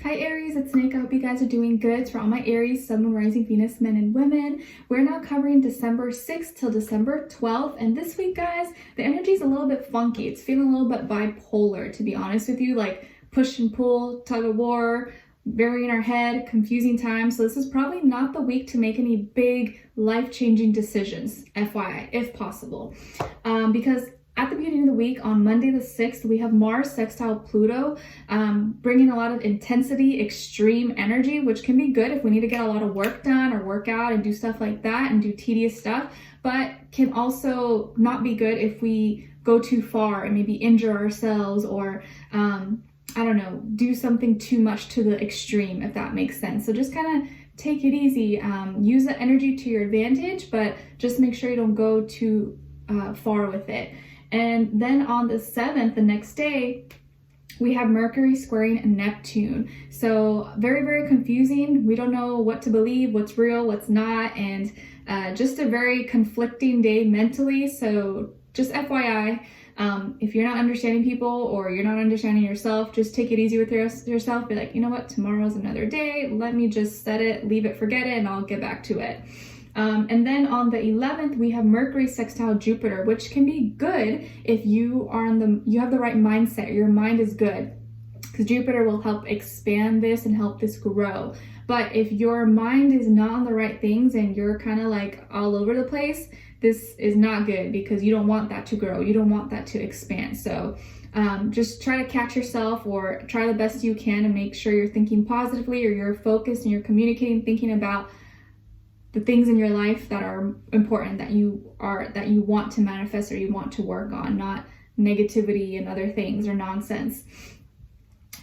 Hi Aries, it's Nick. I hope you guys are doing good. It's for all my Aries, Sun, Moon, Rising, Venus, men and women. We're now covering December 6th till December 12th. And this week, guys, the energy is a little bit funky. It's feeling a little bit bipolar, to be honest with you, like push and pull, tug of war, very in our head, confusing times. So this is probably not the week to make any big life-changing decisions, FYI, if possible. Because at the beginning of the week, on Monday the 6th, we have Mars sextile Pluto, bringing a lot of intensity, extreme energy, which can be good if we need to get a lot of work done or work out and do stuff like that and do tedious stuff, but can also not be good if we go too far and maybe injure ourselves or, I don't know, do something too much to the extreme, if that makes sense. So just kind of take it easy, use the energy to your advantage, but just make sure you don't go too far with it. And then on the 7th, the next day, we have Mercury squaring Neptune. So very, very confusing. We don't know what to believe, what's real, what's not, and just a very conflicting day mentally. So just FYI, if you're not understanding people or you're not understanding yourself, just take it easy with yourself. Be like, you know what, tomorrow's another day. Let me just set it, leave it, forget it, and I'll get back to it. And then on the 11th, we have Mercury sextile Jupiter, which can be good if you are you have the right mindset. Your mind is good, because Jupiter will help expand this and help this grow. But if your mind is not on the right things and you're kind of like all over the place, this is not good, because you don't want that to grow. You don't want that to expand. So just try to catch yourself, or try the best you can, and make sure you're thinking positively, or you're focused and you're communicating, thinking about the things in your life that are important, that you want to manifest or you want to work on, not negativity and other things or nonsense.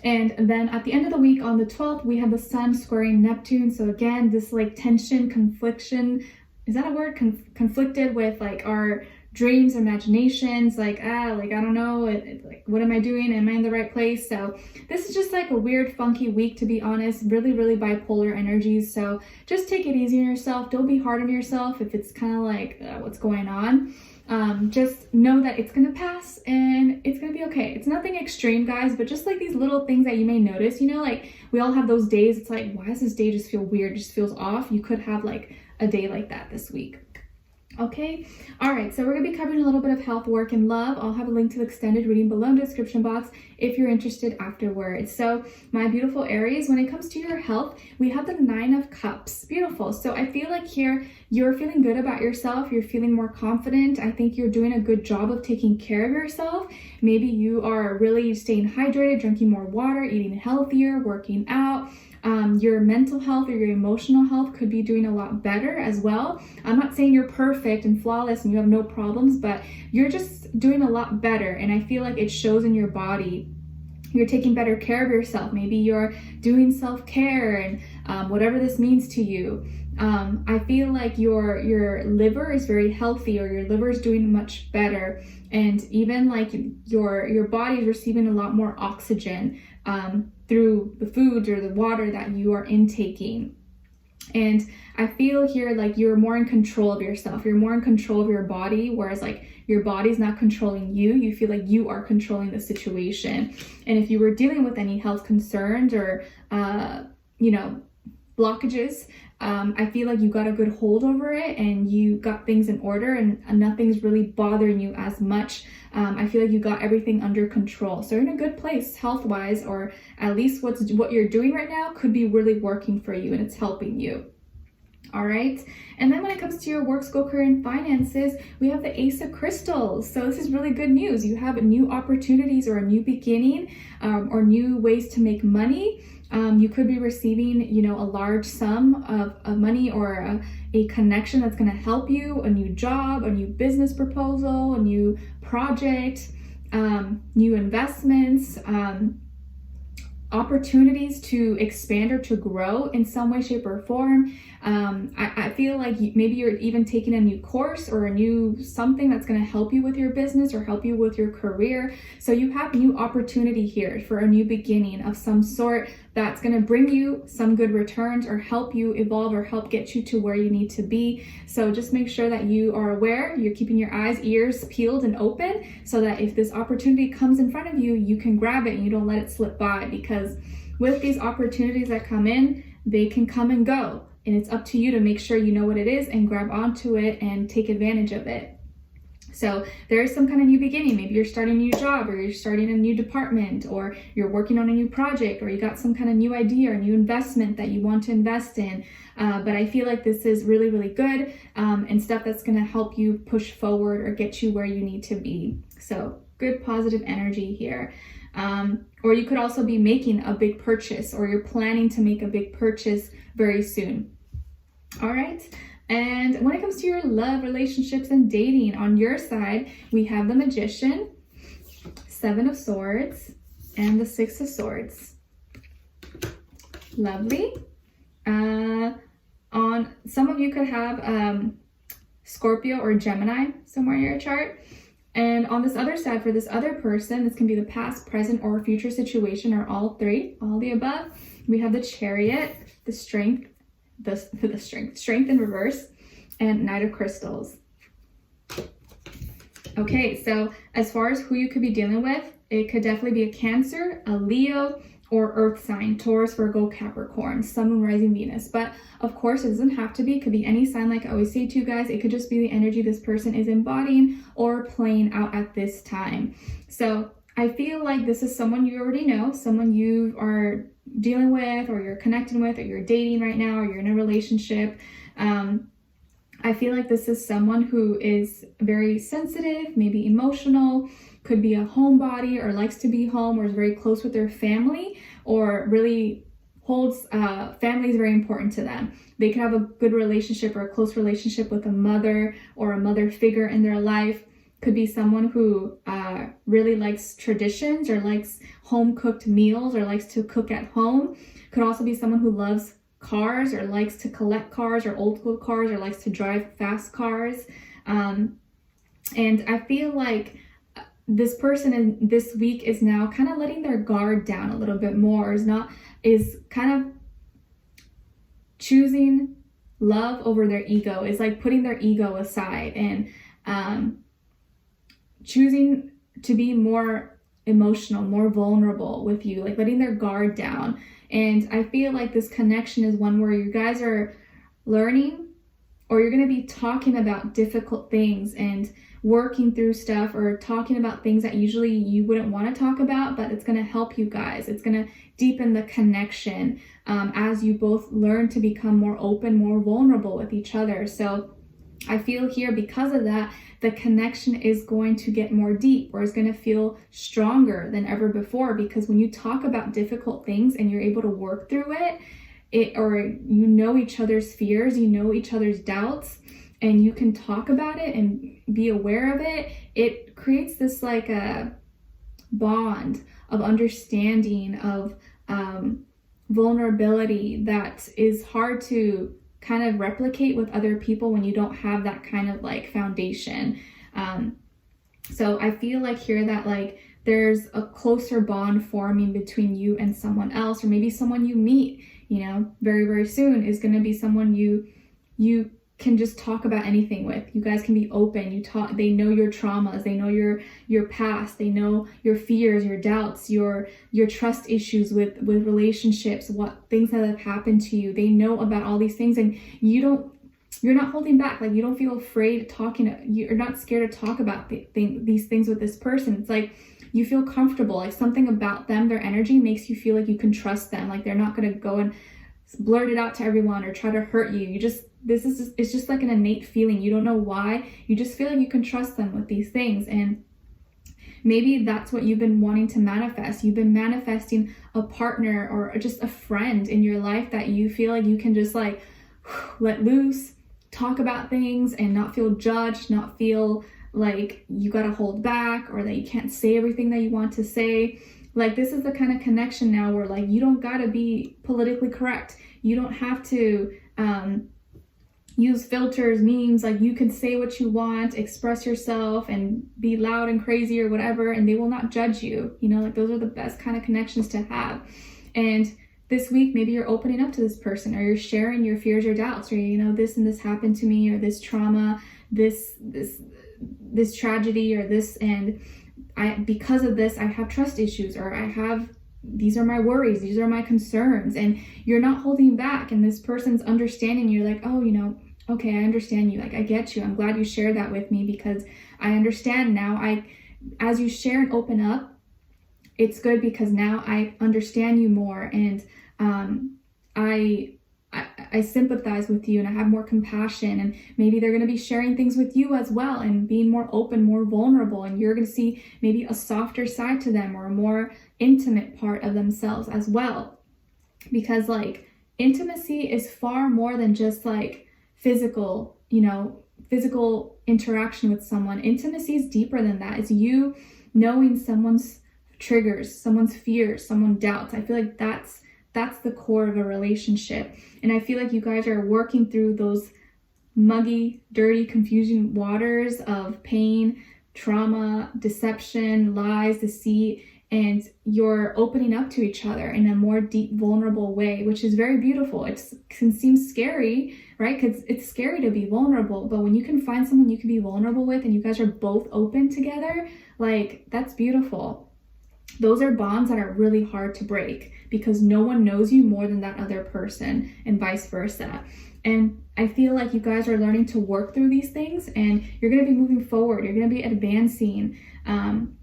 And then at the end of the week, on the 12th, we have the Sun squaring Neptune. So again, this like tension, confliction, is that a word? Conflicted with like our dreams, imaginations, like I don't know, like what am I doing? Am I in the right place? So this is just like a weird, funky week, to be honest. Really, really bipolar energies. So just take it easy on yourself. Don't be hard on yourself if it's kind of like what's going on. Just know that it's gonna pass and it's gonna be okay. It's nothing extreme, guys, but just like these little things that you may notice, you know, like we all have those days. It's like, why does this day just feel weird? It just feels off. You could have like a day like that this week. Okay, all right, so we're gonna be covering a little bit of health, work, and love. I'll have a link to the extended reading below in the description box if you're interested afterwards. So my beautiful Aries, when it comes to your health, we have the 9 of Cups. Beautiful. So I feel like here you're feeling good about yourself. You're feeling more confident. I think you're doing a good job of taking care of yourself. Maybe you are really staying hydrated, drinking more water, eating healthier, working out. Your mental health or your emotional health could be doing a lot better as well. I'm not saying you're perfect and flawless and you have no problems, but you're just doing a lot better. And I feel like it shows in your body. You're taking better care of yourself. Maybe you're doing self-care and whatever this means to you. I feel like your liver is very healthy, or your liver is doing much better. And even like your body is receiving a lot more oxygen through the foods or the water that you are intaking. And I feel here like you're more in control of yourself. You're more in control of your body, whereas like your body's not controlling you. You feel like you are controlling the situation. And if you were dealing with any health concerns or, blockages, I feel like you got a good hold over it and you got things in order, and nothing's really bothering you as much. I feel like you got everything under control. So you're in a good place health-wise, or at least what you're doing right now could be really working for you and it's helping you. All right. And then when it comes to your work, school, career, and finances, we have the Ace of Crystals. So this is really good news. You have new opportunities or a new beginning, or new ways to make money. You could be receiving, a large sum of money, or a connection that's going to help you, a new job, a new business proposal, a new project, new investments, opportunities to expand or to grow in some way, shape, or form. I feel like maybe you're even taking a new course or a new something that's going to help you with your business or help you with your career. So you have new opportunity here for a new beginning of some sort that's going to bring you some good returns or help you evolve or help get you to where you need to be. So just make sure that you are aware, you're keeping your eyes, ears peeled and open, so that if this opportunity comes in front of you, you can grab it and you don't let it slip by, because with these opportunities that come in, they can come and go. And it's up to you to make sure you know what it is and grab onto it and take advantage of it. So there is some kind of new beginning. Maybe you're starting a new job, or you're starting a new department, or you're working on a new project, or you got some kind of new idea or new investment that you want to invest in. But I feel like this is really, really good and stuff that's going to help you push forward or get you where you need to be. So good positive energy here. Or you could also be making a big purchase, or you're planning to make a big purchase very soon. All right. And when it comes to your love, relationships, and dating, on your side, we have the Magician, Seven of Swords, and the Six of Swords. Lovely. On some of you could have Scorpio or Gemini somewhere in your chart. And on this other side, for this other person, this can be the past, present, or future situation, or all three, all the above. We have the Chariot, the Strength, Strength in reverse, and Knight of Crystals. Okay, so as far as who you could be dealing with, it could definitely be a Cancer, a Leo, or Earth sign, Taurus, Virgo, Capricorn, Sun, Moon, Rising, Venus. But of course, it doesn't have to be. It could be any sign, like I always say to you guys. It could just be the energy this person is embodying or playing out at this time. So I feel like this is someone you already know, someone you are dealing with, or you're connecting with, or you're dating right now, or you're in a relationship. I feel like this is someone who is very sensitive, maybe emotional, could be a homebody, or likes to be home, or is very close with their family, or really holds family is very important to them. They could have a good relationship or a close relationship with a mother or a mother figure in their life. Could be someone who really likes traditions, or likes home cooked meals, or likes to cook at home. Could also be someone who loves cars, or likes to collect cars, or old school cars, or likes to drive fast cars. And I feel like this person in this week is now kind of letting their guard down a little bit more, is kind of choosing love over their ego, is like putting their ego aside and choosing to be more emotional, more vulnerable with you, like letting their guard down. And I feel like this connection is one where you guys are learning, or you're going to be talking about difficult things and working through stuff, or talking about things that usually you wouldn't want to talk about, but it's going to help you guys. It's going to deepen the connection as you both learn to become more open, more vulnerable with each other. So I feel here, because of that, the connection is going to get more deep, or is going to feel stronger than ever before, because when you talk about difficult things and you're able to work through it, or you know each other's fears, you know each other's doubts, and you can talk about it and be aware of it, it creates this like a bond of understanding, of vulnerability that is hard to kind of replicate with other people when you don't have that kind of like foundation. So I feel like here that like there's a closer bond forming between you and someone else, or maybe someone you meet, you know, very, very soon is going to be someone you can just talk about anything with. You guys can be open. They know your traumas, they know your past, they know your fears, your doubts, your trust issues with relationships, what things that have happened to you. They know about all these things, and you're not holding back. Like, you don't feel afraid talking. You're not scared to talk about these things with this person. It's like you feel comfortable. Like, something about them, their energy makes you feel like you can trust them. Like, they're not going to go and blurt it out to everyone or try to hurt you. It's just like an innate feeling. You don't know why. You just feel like you can trust them with these things. And maybe that's what you've been wanting to manifest. You've been manifesting a partner or just a friend in your life that you feel like you can just like let loose, talk about things, and not feel judged, not feel like you got to hold back, or that you can't say everything that you want to say. Like, this is the kind of connection now where like you don't got to be politically correct. You don't have to use filters, memes. Like, you can say what you want, express yourself, and be loud and crazy or whatever, and they will not judge you. You know, like, those are the best kind of connections to have. And this week, maybe you're opening up to this person, or you're sharing your fears or doubts, or, you know, this and this happened to me, or this trauma, this tragedy, or this, and because of this, I have trust issues, or I have these are my worries, these are my concerns, and you're not holding back, and this person's understanding. You're like, oh, okay, I understand you. Like, I get you. I'm glad you shared that with me because I understand now. As you share and open up, it's good because now I understand you more, and I sympathize with you, and I have more compassion, and maybe they're going to be sharing things with you as well and being more open, more vulnerable, and you're going to see maybe a softer side to them or a more intimate part of themselves as well. Because like intimacy is far more than just like physical interaction with someone. Intimacy is deeper than that. It's you knowing someone's triggers, someone's fears, someone's doubts. I feel like that's the core of a relationship. And I feel like you guys are working through those muggy, dirty, confusing waters of pain, trauma, deception, lies, deceit, and you're opening up to each other in a more deep, vulnerable way, which is very beautiful. It can seem scary, right? Because it's scary to be vulnerable, but when you can find someone you can be vulnerable with and you guys are both open together, like, that's beautiful. Those are bonds that are really hard to break because no one knows you more than that other person, and vice versa. And I feel like you guys are learning to work through these things, and you're going to be moving forward. You're going to be advancing.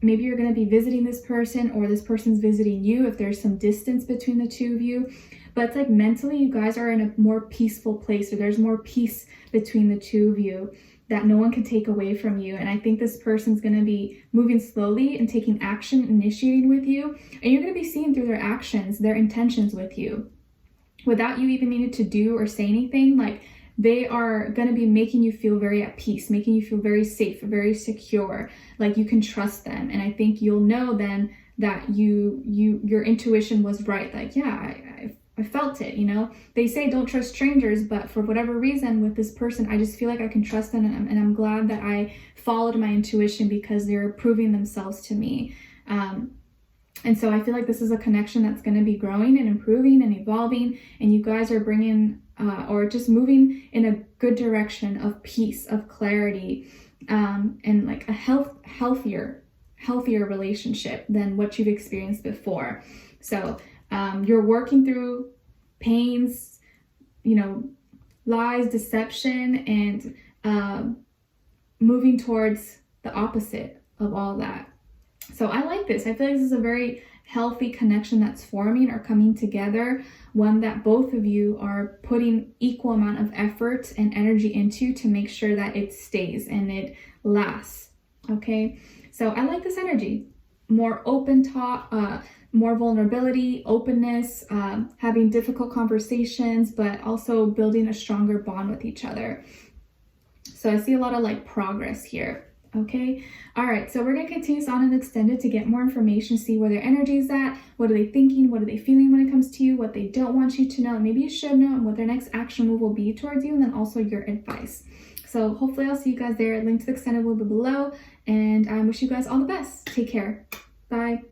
Maybe you're going to be visiting this person, or this person's visiting you if there's some distance between the two of you. But it's like mentally you guys are in a more peaceful place, or there's more peace between the two of you that no one can take away from you. And I think this person's going to be moving slowly and taking action, initiating with you, and you're going to be seeing through their actions, their intentions with you, without you even needing to do or say anything. Like, they are going to be making you feel very at peace, making you feel very safe, very secure, like you can trust them. And I think you'll know then that your intuition was right. Like, yeah, I felt it, They say don't trust strangers, but for whatever reason with this person, I just feel like I can trust them, and I'm glad that I followed my intuition because they're proving themselves to me. And so I feel like this is a connection that's going to be growing and improving and evolving, and you guys are bringing or just moving in a good direction of peace, of clarity, and like a healthier relationship than what you've experienced before. So you're working through pains, lies, deception, and moving towards the opposite of all that. So I like this. I feel like this is a very healthy connection that's forming or coming together, one that both of you are putting equal amount of effort and energy into to make sure that it stays and it lasts. Okay, so I like this energy. More open talk, more vulnerability, openness, having difficult conversations, but also building a stronger bond with each other. So I see a lot of like progress here. Okay. All right. So we're going to continue on and extend it to get more information, see where their energy is at. What are they thinking? What are they feeling when it comes to you? What they don't want you to know. Maybe you should know, and what their next action move will be towards you. And then also your advice. So hopefully I'll see you guys there. Link to the extended will be below. And I wish you guys all the best. Take care. Bye.